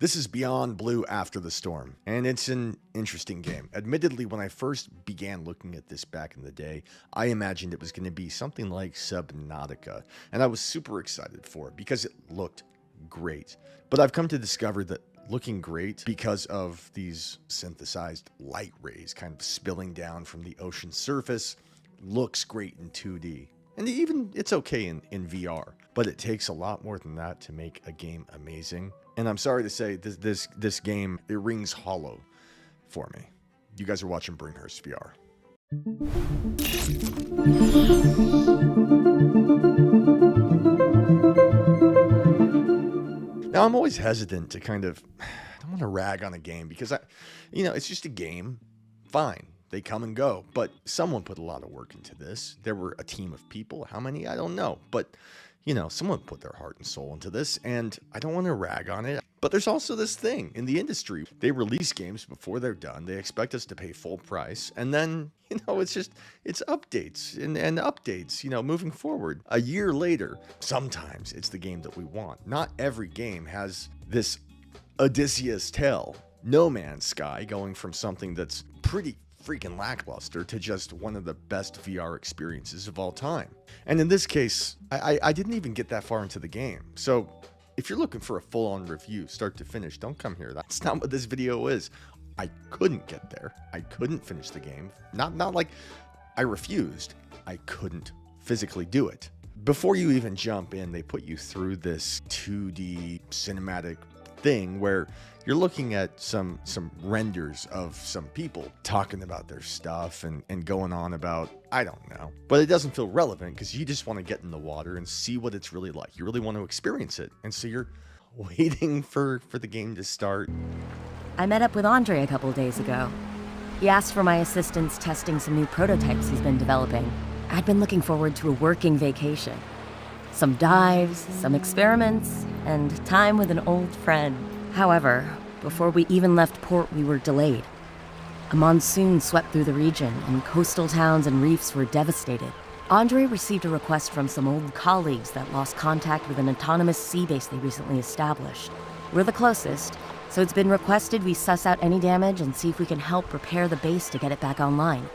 This is Beyond Blue After the Storm, and it's an interesting game. Admittedly, when I first began looking at this back in the day, I imagined it was going to be something like Subnautica, and I was super excited for it because it looked great. But I've come to discover that looking great because of these synthesized light rays kind of spilling down from the ocean surface looks great in 2D. And even it's okay in VR, but it takes a lot more than that to make a game amazing. And I'm sorry to say, this game, it rings hollow for me. You guys are watching Bringhurst VR. Now, I'm always hesitant to I don't want to rag on a game because it's just a game. Fine. They come and go, but someone put a lot of work into this. There were a team of people. How many? I don't know. But, someone put their heart and soul into this, and I don't want to rag on it. But there's also this thing in the industry. They release games before they're done. They expect us to pay full price. And then, it's updates and updates, moving forward. A year later, sometimes it's the game that we want. Not every game has this Odysseus tale. No Man's Sky going from something that's pretty freaking lackluster to just one of the best VR experiences of all time. And in this case, I didn't even get that far into the game. So if you're looking for a full-on review, start to finish, don't come here. That's not what this video is. I couldn't get there. I couldn't finish the game. Not like I refused. I couldn't physically do it. Before you even jump in, they put you through this 2D cinematic thing where you're looking at some renders of some people talking about their stuff and going on about, I don't know. But it doesn't feel relevant because you just want to get in the water and see what it's really like. You really want to experience it. And so you're waiting for the game to start. I met up with Andre a couple days ago. He asked for my assistance testing some new prototypes he's been developing. I'd been looking forward to a working vacation. Some dives, some experiments, and time with an old friend. However, before we even left port, we were delayed. A monsoon swept through the region, and coastal towns and reefs were devastated. Andre received a request from some old colleagues that lost contact with an autonomous sea base they recently established. We're the closest, so it's been requested we suss out any damage and see if we can help repair the base to get it back online.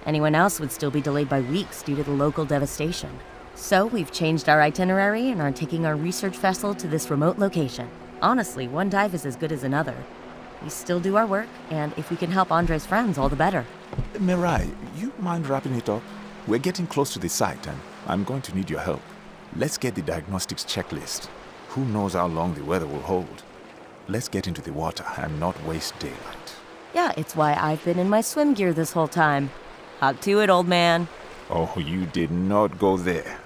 Anyone else would still be delayed by weeks due to the local devastation. So we've changed our itinerary and are taking our research vessel to this remote location. Honestly, one dive is as good as another. We still do our work, and if we can help Andre's friends, all the better. Mirai, you mind wrapping it up? We're getting close to the site, and I'm going to need your help. Let's get the diagnostics checklist. Who knows how long the weather will hold? Let's get into the water and not waste daylight. Yeah, it's why I've been in my swim gear this whole time. Hop to it, old man. Oh, you did not go there.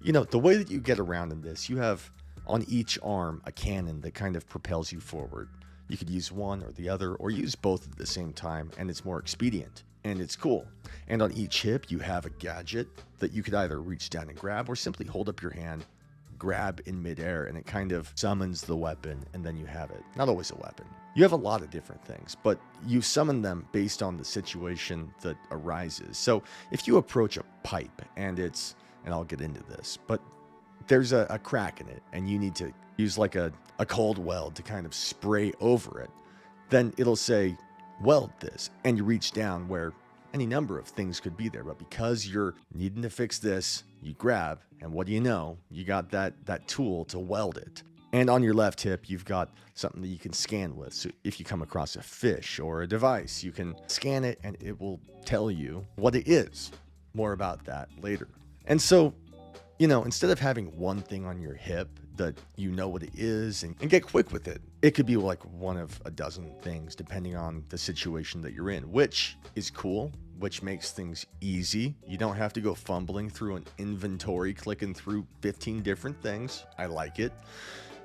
The way that you get around in this, you have on each arm a cannon that kind of propels you forward. You could use one or the other, or use both at the same time, and it's more expedient, and it's cool. And on each hip, you have a gadget that you could either reach down and grab, or simply hold up your hand, grab in midair, and it kind of summons the weapon, and then you have it. Not always a weapon. You have a lot of different things, but you summon them based on the situation that arises. So if you approach a pipe, and I'll get into this, but there's a crack in it, and you need to use like a cold weld to kind of spray over it, then it'll say, weld this, and you reach down where any number of things could be there, but because you're needing to fix this, you grab, and what do you know? You got that tool to weld it. And on your left hip, you've got something that you can scan with. So if you come across a fish or a device, you can scan it, and it will tell you what it is. More about that later. And so, instead of having one thing on your hip that you know what it is and get quick with it, it could be like one of a dozen things depending on the situation that you're in, which is cool, which makes things easy. You don't have to go fumbling through an inventory, clicking through 15 different things. I like it,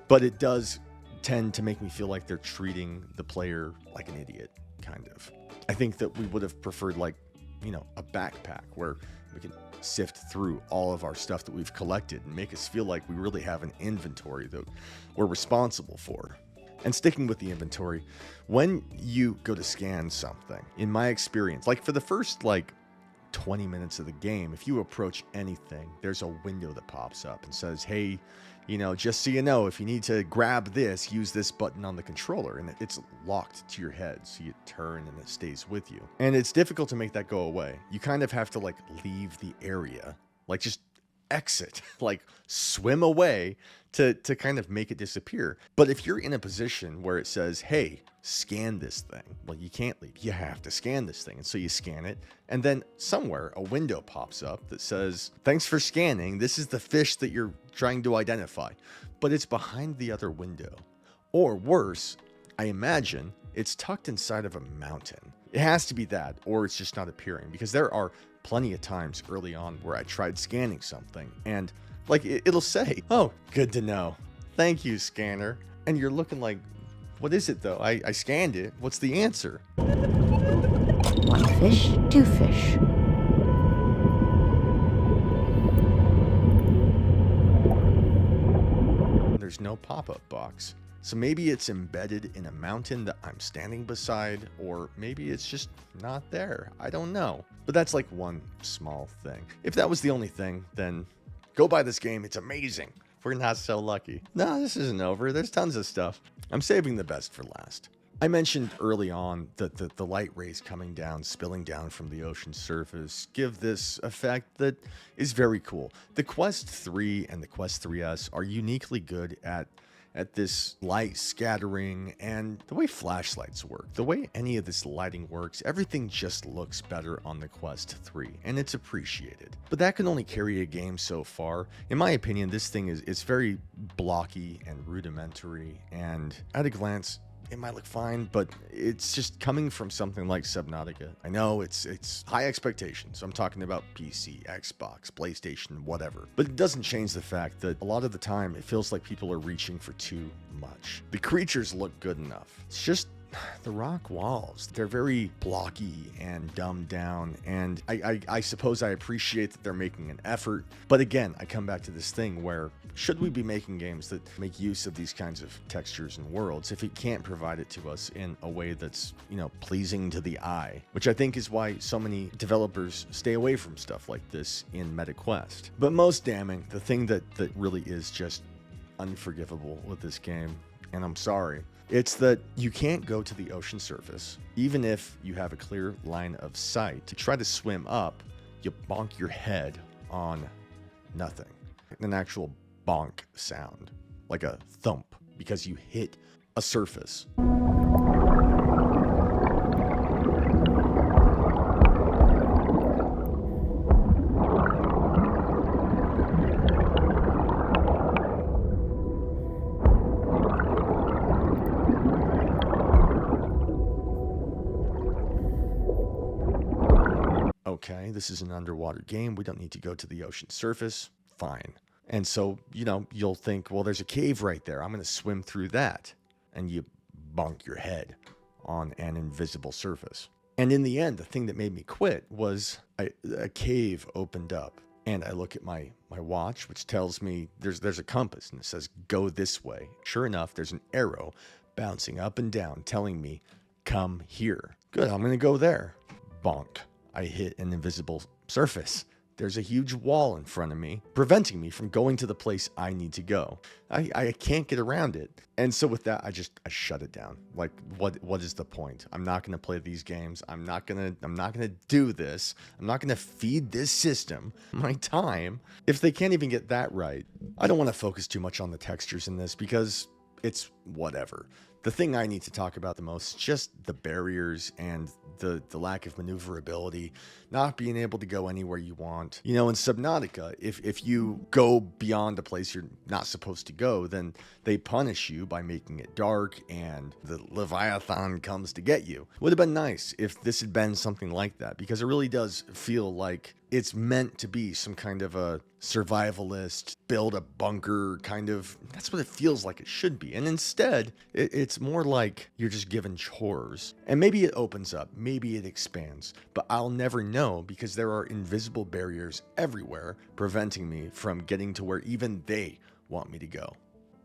but it does tend to make me feel like they're treating the player like an idiot, kind of. I think that we would have preferred a backpack where we can sift through all of our stuff that we've collected and make us feel like we really have an inventory that we're responsible for. And sticking with the inventory, when you go to scan something, in my experience, like for the first 20 minutes of the game, if you approach anything, there's a window that pops up and says, hey, just so you know, if you need to grab this, use this button on the controller. And it's locked to your head, so you turn and it stays with you. And it's difficult to make that go away. You kind of have to like leave the area, like just exit, like swim away to kind of make it disappear. But if you're in a position where it says, hey, scan this thing, well, you can't leave. You have to scan this thing. And so you scan it, and then somewhere a window pops up that says, thanks for scanning. This is the fish that you're trying to identify. But it's behind the other window. Or worse, I imagine it's tucked inside of a mountain. It has to be that, or it's just not appearing, because there are plenty of times early on where I tried scanning something and like it'll say, oh, good to know. Thank you, scanner. And you're looking like, what is it though? I scanned it. What's the answer? 1 fish, 2 fish. There's no pop-up box. So maybe it's embedded in a mountain that I'm standing beside, or maybe it's just not there. I don't know. But that's like one small thing. If that was the only thing, then go buy this game. It's amazing. We're not so lucky. No, this isn't over. There's tons of stuff. I'm saving the best for last. I mentioned early on that the light rays coming down, spilling down from the ocean surface, give this effect that is very cool. The Quest 3 and the Quest 3S are uniquely good at this light scattering and the way flashlights work, the way any of this lighting works. Everything just looks better on the Quest 3, and it's appreciated. But that can only carry a game so far. In my opinion, this thing it's very blocky and rudimentary, and at a glance, it might look fine, but it's just coming from something like Subnautica. I know it's high expectations. I'm talking about PC, Xbox, PlayStation, whatever. But it doesn't change the fact that a lot of the time it feels like people are reaching for too much. The creatures look good enough. It's just the rock walls. They're very blocky and dumbed down, and I suppose I appreciate that they're making an effort. But again, I come back to this thing where should we be making games that make use of these kinds of textures and worlds if it can't provide it to us in a way that's, pleasing to the eye? Which I think is why so many developers stay away from stuff like this in MetaQuest. But most damning, the thing that really is just unforgivable with this game, and I'm sorry, it's that you can't go to the ocean surface, even if you have a clear line of sight. To try to swim up, you bonk your head on nothing. An actual bonk sound, like a thump, because you hit a surface. Okay, this is an underwater game. We don't need to go to the ocean surface. Fine. And so, you'll think, well, there's a cave right there. I'm going to swim through that. And you bonk your head on an invisible surface. And in the end, the thing that made me quit was a cave opened up. And I look at my watch, which tells me there's a compass, and it says, go this way. Sure enough, there's an arrow bouncing up and down telling me, come here. Good, I'm going to go there. Bonk. I hit an invisible surface. There's a huge wall in front of me, preventing me from going to the place I need to go. I can't get around it. And so with that, I shut it down. Like, what is the point? I'm not gonna play these games. I'm not gonna do this. I'm not gonna feed this system my time. If they can't even get that right, I don't want to focus too much on the textures in this because it's whatever. The thing I need to talk about the most is just the barriers and the lack of maneuverability, not being able to go anywhere you want. In Subnautica, if you go beyond a place you're not supposed to go, then they punish you by making it dark and the Leviathan comes to get you. Would have been nice if this had been something like that, because it really does feel like it's meant to be some kind of a survivalist, build a bunker kind of, that's what it feels like it should be. And instead, it's more like you're just given chores. And maybe it opens up, maybe it expands, but I'll never know because there are invisible barriers everywhere preventing me from getting to where even they want me to go.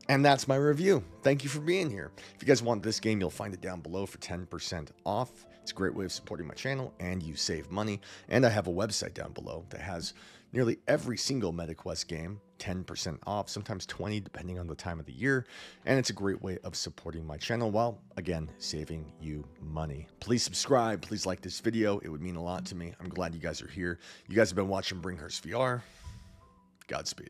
And that's my review. Thank you for being here. If you guys want this game, you'll find it down below for 10% off. It's It's a great way of supporting my channel, and you save money. And I have a website down below that has nearly every single MetaQuest game 10% off, sometimes 20 depending on the time of the year. And it's a great way of supporting my channel while, again, saving you money. Please subscribe. Please like this video. It would mean a lot to me. I'm glad you guys are here. You guys have been watching Bringhurst VR. Godspeed.